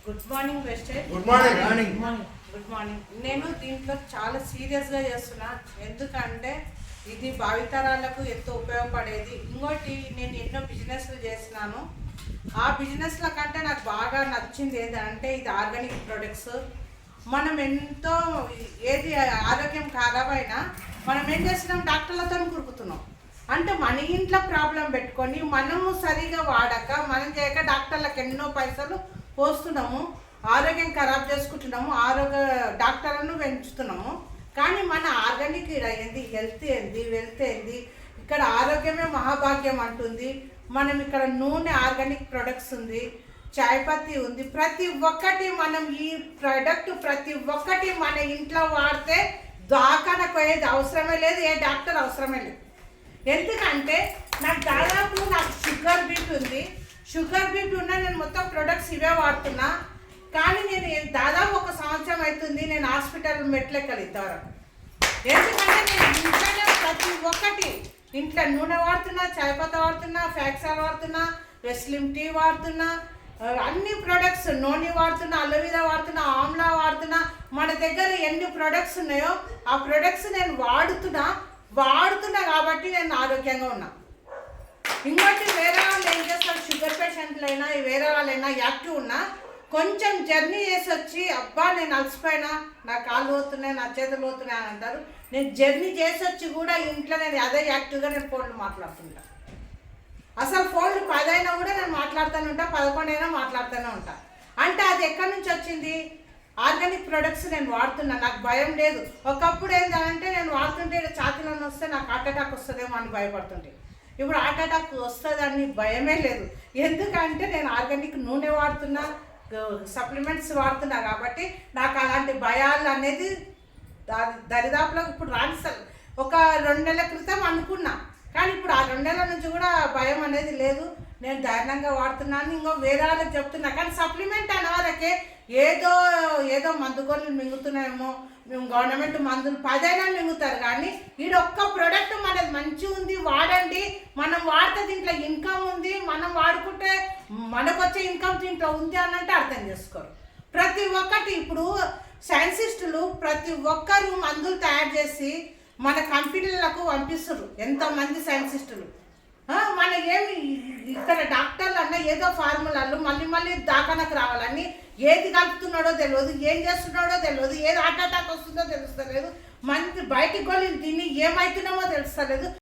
Good morning వెస్టేజ్. Good morning. Good morning. నేను దీంట్లో చాలా సీరియస్గా చేస్తున్నా, ఎందుకంటే ఇది భావితరాలకు ఎంతో ఉపయోగపడేది. ఇంకోటి, నేను ఎన్నో బిజినెస్లు చేసినాను. ఆ బిజినెస్ల కంటే నాకు బాగా నచ్చింది ఏంటంటే ఇది ఆర్గానిక్ ప్రొడక్ట్స్. మనం ఎంతో ఏది ఆరోగ్యం ఖరాబ్ అయినా మనం ఏం చేస్తున్నాం, డాక్టర్లతో కురుకుతున్నాం. అంటే మన ఇంట్లో ప్రాబ్లం పెట్టుకొని మనము సరిగా వాడక మనం చేయక డాక్టర్లకు ఎన్నో పైసలు పోస్తున్నాము, ఆరోగ్యం ఖరాబ్ చేసుకుంటున్నాము, ఆరోగ్య డాక్టర్లను పెంచుతున్నాము. కానీ మన ఆర్గానిక్ ఏంది, హెల్త్ ఏంది, వెల్త్ ఏంది, ఇక్కడ ఆరోగ్యమే మహాభాగ్యం అంటుంది. మనం ఇక్కడ నూనె ఆర్గానిక్ ప్రొడక్ట్స్ ఉంది, చాయ్ పత్తి ఉంది. ప్రతి ఒక్కటి మనం ఈ ప్రొడక్ట్ ప్రతి ఒక్కటి మన ఇంట్లో వాడితే దాకానకు పోయేది అవసరమే లేదు, ఏ డాక్టర్ అవసరమే లేదు. ఎందుకంటే నాకు షుగర్ బీపీ ఉంది. షుగర్ బీపీ ఉన్నా నేను మొత్తం ప్రొడక్ట్స్ ఇవే వాడుతున్నా. కానీ నేను దాదాపు 1 సంవత్సరం అవుతుంది నేను హాస్పిటల్ మెట్లెక్కలు ఇంతవరకు. ఎందుకంటే నేను ఇంట్లోనే ప్రతి ఒక్కటి, ఇంట్లో నూనె వాడుతున్నా, చాయ్ పత్తి వాడుతున్నా, ఫ్యాక్సాల్ వాడుతున్నా, వెస్లిమ్ టీ వాడుతున్నా, అన్ని ప్రొడక్ట్స్ నూనె వాడుతున్నా, అలోవెరా వాడుతున్నా, ఆమ్లా వాడుతున్నా. మన దగ్గర ఎన్ని ప్రొడక్ట్స్ ఉన్నాయో ఆ ప్రొడక్ట్స్ నేను వాడుతున్నా కాబట్టి నేను ఆరోగ్యంగా ఉన్నా. ఇంకోటి, వేరే వాళ్ళు ఏం చేస్తారు, షుగర్ పేషెంట్లైనా వేరే వాళ్ళైనా యాక్టివ్ ఉన్నా కొంచెం జర్నీ చేసి వచ్చి అబ్బా నేను అలసిపోయినా, నా కాళ్ళు పోతున్నాయి, నా చేతులు పోతున్నాయి అని అంటారు. నేను జర్నీ చేసి వచ్చి కూడా ఇంట్లో నేను అదే యాక్టివ్గా నేను ఫోన్లు మాట్లాడుతుంటా. అసలు ఫోన్లు 10 అయినా కూడా నేను మాట్లాడుతూనే ఉంటా, 11 అయినా మాట్లాడుతూనే ఉంటా. అంటే అది ఎక్కడి నుంచి వచ్చింది, ఆర్గానిక్ ప్రొడక్ట్స్ నేను వాడుతున్నా, నాకు భయం లేదు. ఒకప్పుడు ఏంటంటే నేను వాడుతుంటే ఛాతీలను వస్తే నాకు హార్ట్ అటాక్ వస్తుందేమో అని భయపడుతుంటే, ఇప్పుడు హార్ట్ అటాక్ వస్తుందని భయమే లేదు. ఎందుకంటే నేను ఆర్గానిక్ నూనె వాడుతున్నా, సప్లిమెంట్స్ వాడుతున్నా కాబట్టి నాకు అలాంటి భయాలు అనేది దరిదాపులో ఇప్పుడు రాణిస్తారు. ఒక 2 నెలల క్రితం అనుకున్నా, కానీ ఇప్పుడు ఆ 2 నెలల నుంచి కూడా భయం అనేది లేదు. నేను ధైర్యంగా వాడుతున్నాను. ఇంకో వేరే వాళ్ళకి చెప్తున్నా. కానీ సప్లిమెంట్ అనే వాళ్ళకే ఏదో మందుగోళ్ళు మింగుతున్నాయేమో, మేము గవర్నమెంట్ మందులు 10 అయినా మింగుతారు. కానీ ఒక్క ప్రోడక్ట్ మనది మంచిగా ఉంది, వాడండి, మనం వాడితే దీంట్లో ఇన్కమ్ ఉంది, మనం వాడుకుంటే మనకు వచ్చే ఇన్కమ్ దీంట్లో ఉంది అనంటే అర్థం చేసుకోరు. ప్రతి ఒక్కటి ఇప్పుడు సైంటిస్టులు ప్రతి ఒక్కరు మందులు తయారు చేసి మన కంపెనీలకు పంపిస్తారు. ఎంతమంది సైంటిస్టులు మన ఏమి ఇక్కడ డాక్టర్లు అన్న ఏదో ఫార్ములాలు మళ్ళీ దాకానకు రావాలని ఏది కలుపుతున్నాడో తెలియదు, ఏం చేస్తున్నాడో తెలియదు, ఏది హార్ట్ అటాక్ వస్తుందో తెలుస్తలేదు, మంది బయటికి వెళ్ళి దీన్ని ఏమవుతున్నామో తెలుస్తలేదు.